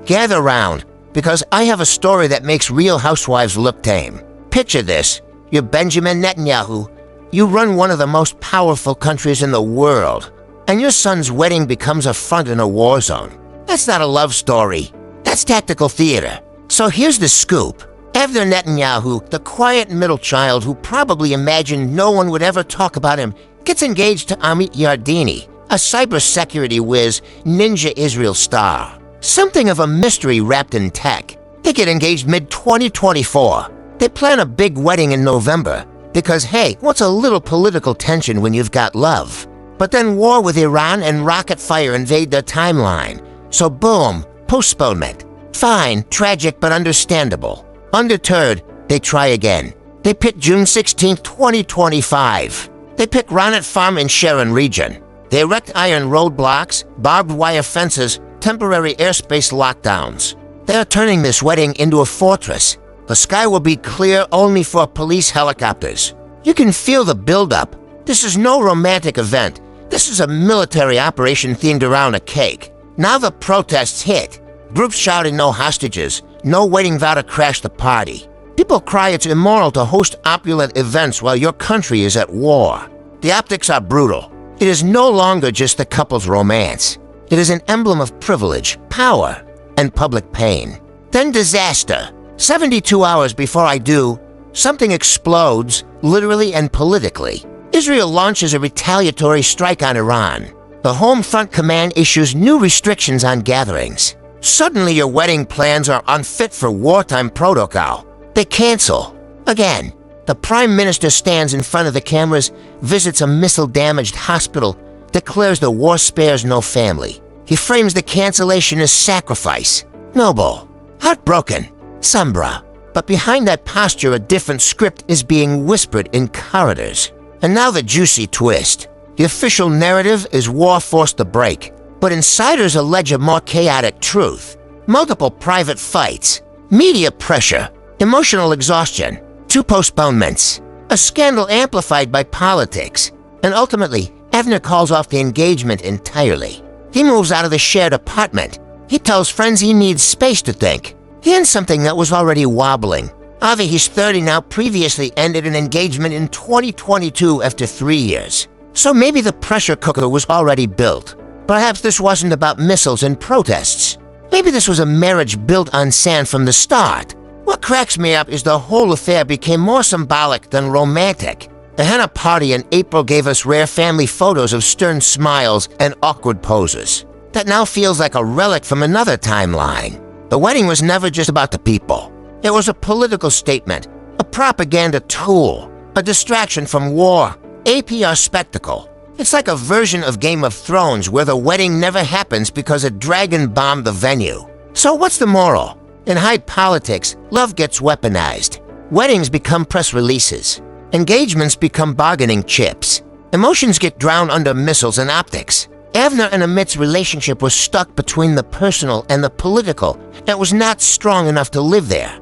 Gather round, because I have a story that makes real housewives look tame. Picture this. You're Benjamin Netanyahu. You run one of the most powerful countries in the world, and your son's wedding becomes a front in a war zone. That's not a love story. That's tactical theater. So here's the scoop. Avner Netanyahu, the quiet middle child who probably imagined no one would ever talk about him, gets engaged to Amit Yardeni, a cybersecurity whiz, ninja Israel star. Something of a mystery wrapped in tech. They get engaged mid-2024. They plan a big wedding in November, because hey, what's a little political tension when you've got love? But then war with Iran and rocket fire invade their timeline. So boom, postponement. Fine, tragic but understandable. Undeterred, they try again. They pick June 16, 2025. They pick Ronnet Farm in Sharon region. They erect iron roadblocks, barbed wire fences, temporary airspace lockdowns. They are turning this wedding into a fortress. The sky will be clear only for police helicopters. You can feel the buildup. This is no romantic event. This is a military operation themed around a cake. Now the protests hit. Groups shouting no hostages, no wedding vow to crash the party. People cry it's immoral to host opulent events while your country is at war. The optics are brutal. It is no longer just the couple's romance. It is an emblem of privilege, power, and public pain. Then disaster. 72 hours before I do, something explodes, literally and politically. Israel launches a retaliatory strike on Iran. The Home Front Command issues new restrictions on gatherings. Suddenly your wedding plans are unfit for wartime protocol. They cancel. Again, the Prime Minister stands in front of the cameras, visits a missile-damaged hospital, declares the war spares no family. He frames the cancellation as sacrifice. Noble. Heartbroken. Sombra. But behind that posture, a different script is being whispered in corridors. And now the juicy twist. The official narrative is war forced to break. But insiders allege a more chaotic truth. Multiple private fights. Media pressure. Emotional exhaustion. 2 postponements. A scandal amplified by politics. And ultimately, Avner calls off the engagement entirely. He moves out of the shared apartment. He tells friends he needs space to think. He ends something that was already wobbling. Avi, he's 30 now, previously ended an engagement in 2022 after 3 years. So maybe the pressure cooker was already built. Perhaps this wasn't about missiles and protests. Maybe this was a marriage built on sand from the start. What cracks me up is the whole affair became more symbolic than romantic. The henna party in April gave us rare family photos of stern smiles and awkward poses. That now feels like a relic from another timeline. The wedding was never just about the people. It was a political statement, a propaganda tool, a distraction from war, a PR spectacle. It's like a version of Game of Thrones where the wedding never happens because a dragon bombed the venue. So what's the moral? In high politics, love gets weaponized. Weddings become press releases. Engagements become bargaining chips. Emotions get drowned under missiles and optics. Avner and Amit's relationship was stuck between the personal and the political. It was not strong enough to live there.